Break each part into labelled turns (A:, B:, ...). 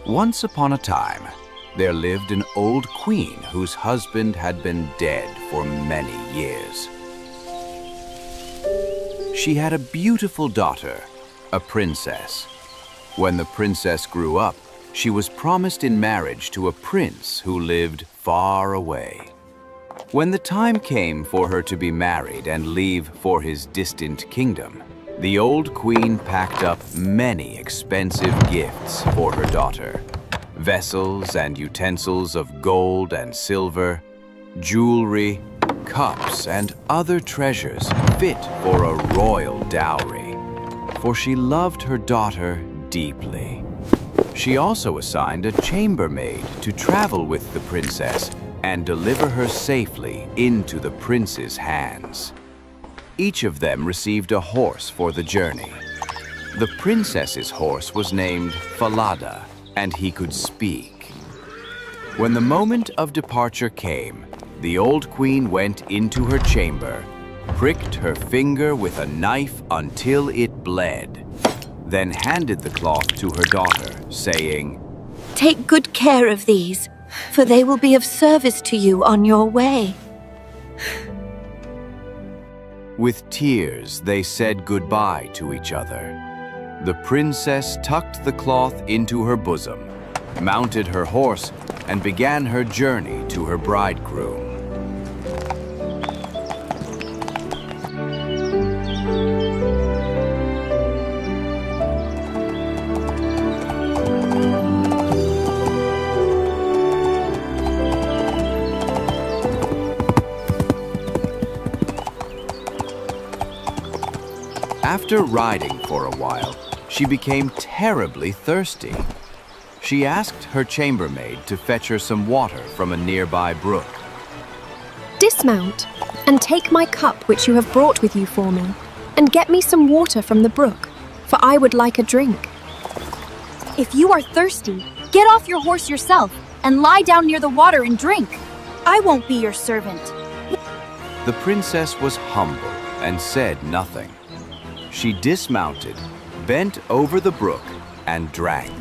A: Once upon a time, there lived an old queen whose husband had been dead for many years. She had a beautiful daughter, a princess. When the princess grew up, she was promised in marriage to a prince who lived far away. When the time came for her to be married and leave for his distant kingdom, the old queen packed up many expensive gifts for her daughter. Vessels and utensils of gold and silver, jewelry, cups, and other treasures fit for a royal dowry, for she loved her daughter deeply. She also assigned a chambermaid to travel with the princess and deliver her safely into the prince's hands. Each of them received a horse for the journey. The princess's horse was named Falada, and he could speak. When the moment of departure came, the old queen went into her chamber, pricked her finger with a knife until it bled, then handed the cloth to her daughter, saying,
B: "Take good care of these, for they will be of service to you on your way."
A: With tears, they said goodbye to each other. The princess tucked the cloth into her bosom, mounted her horse, and began her journey to her bridegroom. After riding for a while, she became terribly thirsty. She asked her chambermaid to fetch her some water from a nearby brook.
C: "Dismount and take my cup which you have brought with you for me, and get me some water from the brook, for I would like a drink."
D: "If you are thirsty, get off your horse yourself and lie down near the water and drink. I won't be your servant."
A: The princess was humble and said nothing. She dismounted, bent over the brook, and drank.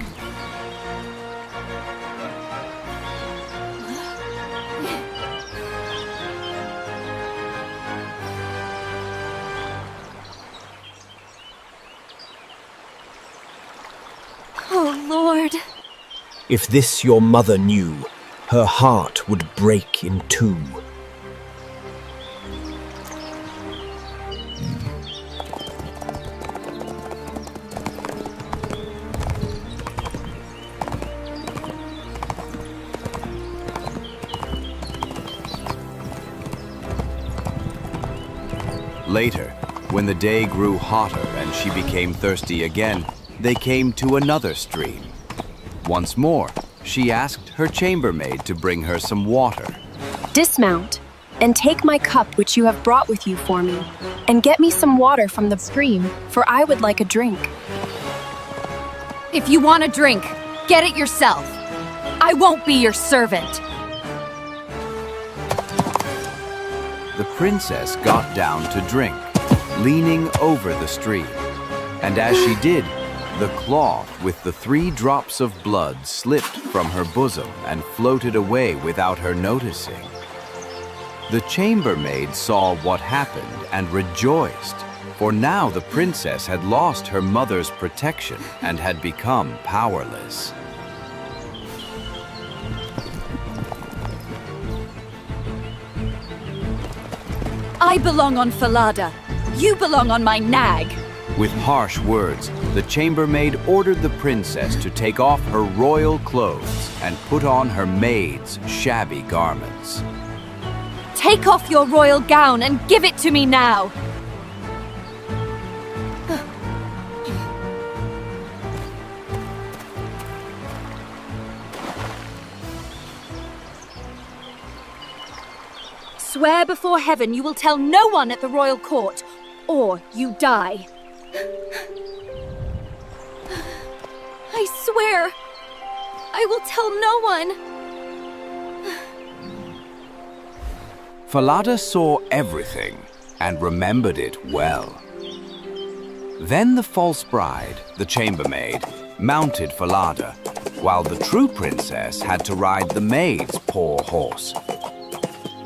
D: Oh, Lord.
E: If this your mother knew, her heart would break in two.
A: Later, when the day grew hotter and she became thirsty again, they came to another stream. Once more, she asked her chambermaid to bring her some water.
C: "Dismount and take my cup which you have brought with you for me, and get me some water from the stream, for I would like a drink."
D: If you want a drink, get it yourself. I won't be your servant.
A: The princess got down to drink, leaning over the stream. And as she did, the cloth with the 3 drops of blood slipped from her bosom and floated away without her noticing. The chambermaid saw what happened and rejoiced, for now the princess had lost her mother's protection and had become powerless.
D: I belong on Falada. You belong on my nag.
A: With harsh words, the chambermaid ordered the princess to take off her royal clothes and put on her maid's shabby garments.
D: Take off your royal gown and give it to me now. Swear before heaven you will tell no one at the royal court, or you die. I swear, I will tell no one.
A: Falada saw everything and remembered it well. Then the false bride, the chambermaid, mounted Falada, while the true princess had to ride the maid's poor horse.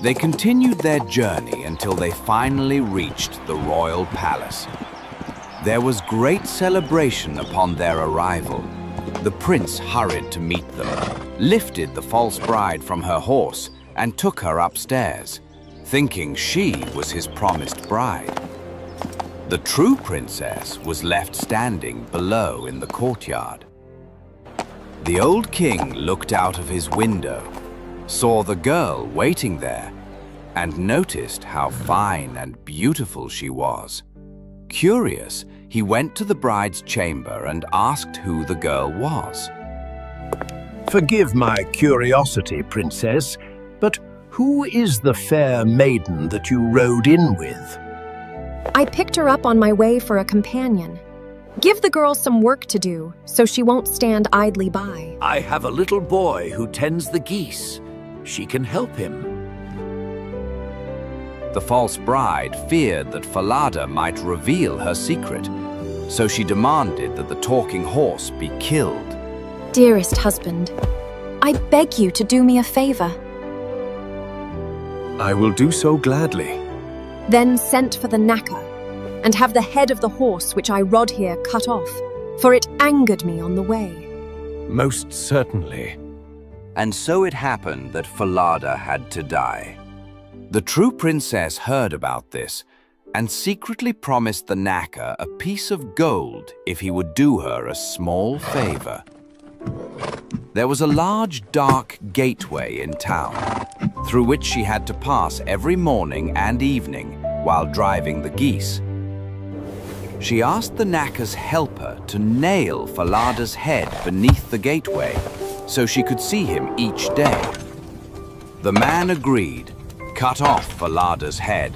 A: They continued their journey until they finally reached the royal palace. There was great celebration upon their arrival. The prince hurried to meet them, lifted the false bride from her horse, and took her upstairs, thinking she was his promised bride. The true princess was left standing below in the courtyard. The old king looked out of his window, saw the girl waiting there, and noticed how fine and beautiful she was. Curious, he went to the bride's chamber and asked who the girl was.
E: Forgive my curiosity, princess, but who is the fair maiden that you rode in with?
C: I picked her up on my way for a companion. Give the girl some work to do, so she won't stand idly by.
F: I have a little boy who tends the geese. She can help him.
A: The false bride feared that Falada might reveal her secret, so she demanded that the talking horse be killed.
C: Dearest husband, I beg you to do me a favor.
E: I will do so gladly.
C: Then sent for the knacker, and have the head of the horse which I rode here cut off, for it angered me on the way.
E: Most certainly.
A: And so it happened that Falada had to die. The true princess heard about this and secretly promised the knacker a piece of gold if he would do her a small favor. There was a large dark gateway in town, through which she had to pass every morning and evening while driving the geese. She asked the knacker's helper to nail Falada's head beneath the gateway so she could see him each day. The man agreed, cut off Falada's head,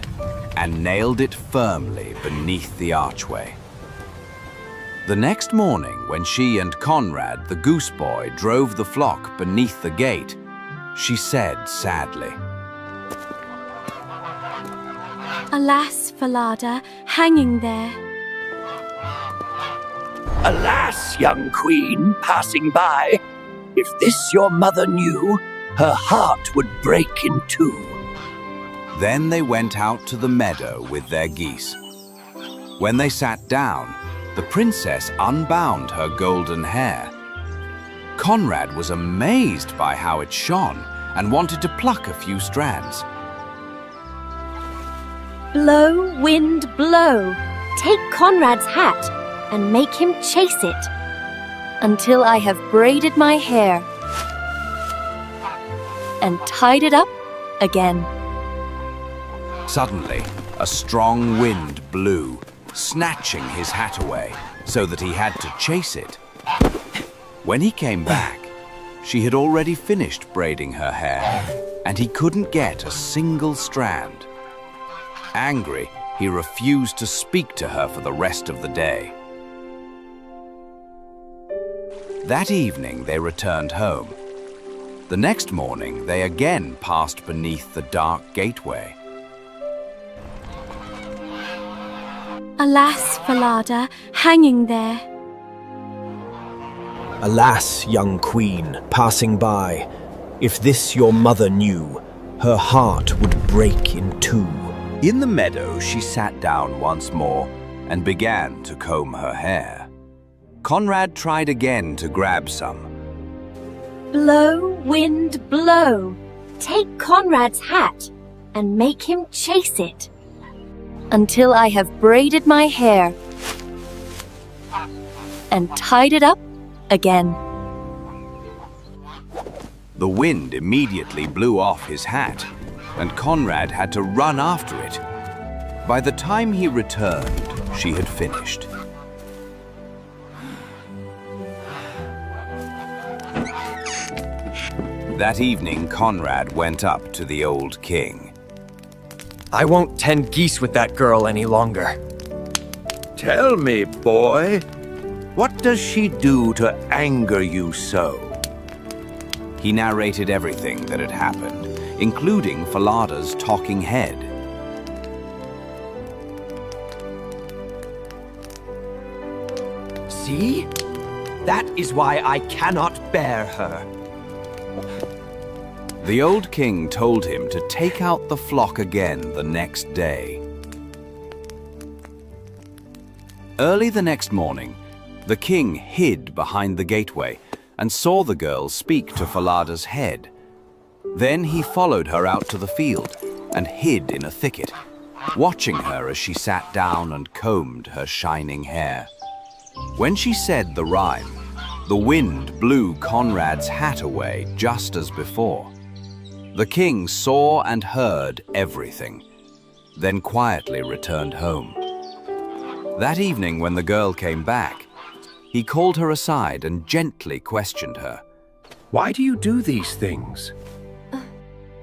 A: and nailed it firmly beneath the archway. The next morning, when she and Conrad, the goose boy, drove the flock beneath the gate, she said sadly,
B: Alas, Falada, hanging there.
F: Alas, young queen, passing by, if this your mother knew, her heart would break in two.
A: Then they went out to the meadow with their geese. When they sat down, the princess unbound her golden hair. Conrad was amazed by how it shone and wanted to pluck a few strands.
B: Blow, wind, blow. Take Conrad's hat and make him chase it until I have braided my hair and tied it up again.
A: Suddenly, a strong wind blew, snatching his hat away so that he had to chase it. When he came back, she had already finished braiding her hair, and he couldn't get a single strand. Angry, he refused to speak to her for the rest of the day. That evening, they returned home. The next morning, they again passed beneath the dark gateway.
B: Alas, Falada, hanging there.
E: Alas, young queen, passing by, if this your mother knew, her heart would break in two.
A: In the meadow, she sat down once more and began to comb her hair. Conrad tried again to grab some.
B: Blow, wind, blow. Take Conrad's hat and make him chase it until I have braided my hair and tied it up again.
A: The wind immediately blew off his hat, and Conrad had to run after it. By the time he returned, she had finished. That evening, Conrad went up to the old king.
G: I won't tend geese with that girl any longer.
F: Tell me, boy, what does she do to anger you so?
A: He narrated everything that had happened, including Falada's talking head.
F: See?
G: That is why I cannot bear her.
A: The old king told him to take out the flock again the next day. Early the next morning, the king hid behind the gateway and saw the girl speak to Falada's head. Then he followed her out to the field and hid in a thicket, watching her as she sat down and combed her shining hair. When she said the rhyme, the wind blew Conrad's hat away just as before. The king saw and heard everything, then quietly returned home. That evening, when the girl came back, he called her aside and gently questioned her.
E: Why do you do these things?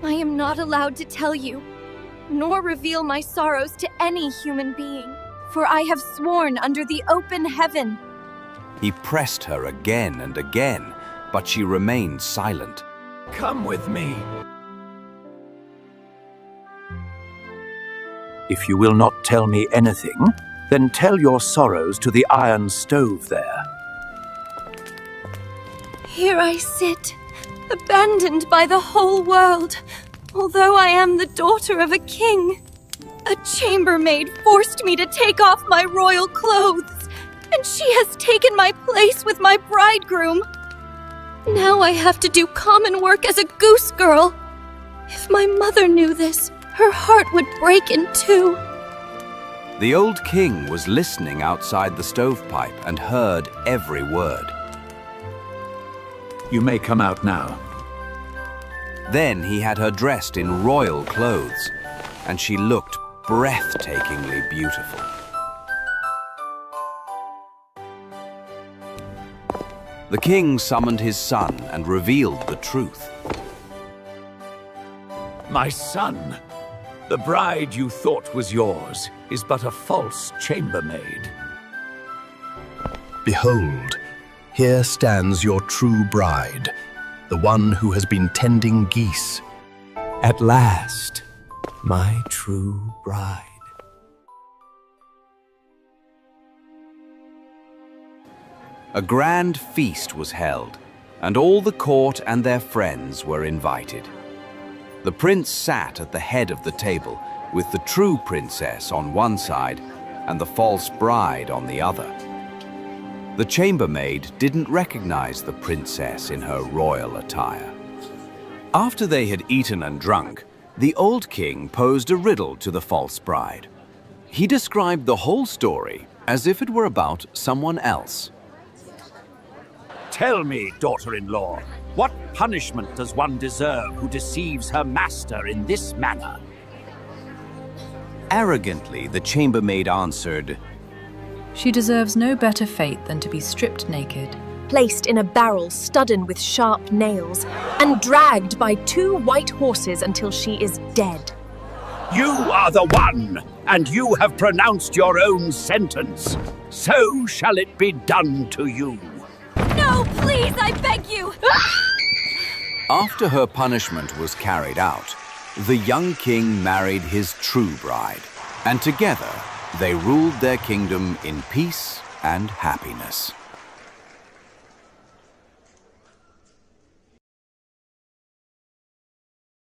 B: I am not allowed to tell you, nor reveal my sorrows to any human being, for I have sworn under the open heaven.
A: He pressed her again and again, but she remained silent.
E: Come with me. If you will not tell me anything, then tell your sorrows to the iron stove there.
B: Here I sit, abandoned by the whole world, although I am the daughter of a king. A chambermaid forced me to take off my royal clothes, and she has taken my place with my bridegroom. Now I have to do common work as a goose girl. If my mother knew this, her heart would break in two.
A: The old king was listening outside the stovepipe and heard every word.
E: You may come out now.
A: Then he had her dressed in royal clothes, and she looked breathtakingly beautiful. The king summoned his son and revealed the truth.
E: My son, the bride you thought was yours is but a false chambermaid.
H: Behold, here stands your true bride, the one who has been tending geese.
G: At last, my true bride.
A: A grand feast was held, and all the court and their friends were invited. The prince sat at the head of the table, with the true princess on one side and the false bride on the other. The chambermaid didn't recognize the princess in her royal attire. After they had eaten and drunk, the old king posed a riddle to the false bride. He described the whole story as if it were about someone else.
E: Tell me, daughter-in-law, what punishment does one deserve who deceives her master in this manner?
A: Arrogantly, the chambermaid answered,
I: She deserves no better fate than to be stripped naked,
C: Placed in a barrel studded with sharp nails, and dragged by 2 white horses until she is dead.
E: You are the one, and you have pronounced your own sentence. So shall it be done to you.
B: No, please, I beg you!
A: After her punishment was carried out, the young king married his true bride, and together they ruled their kingdom in peace and happiness.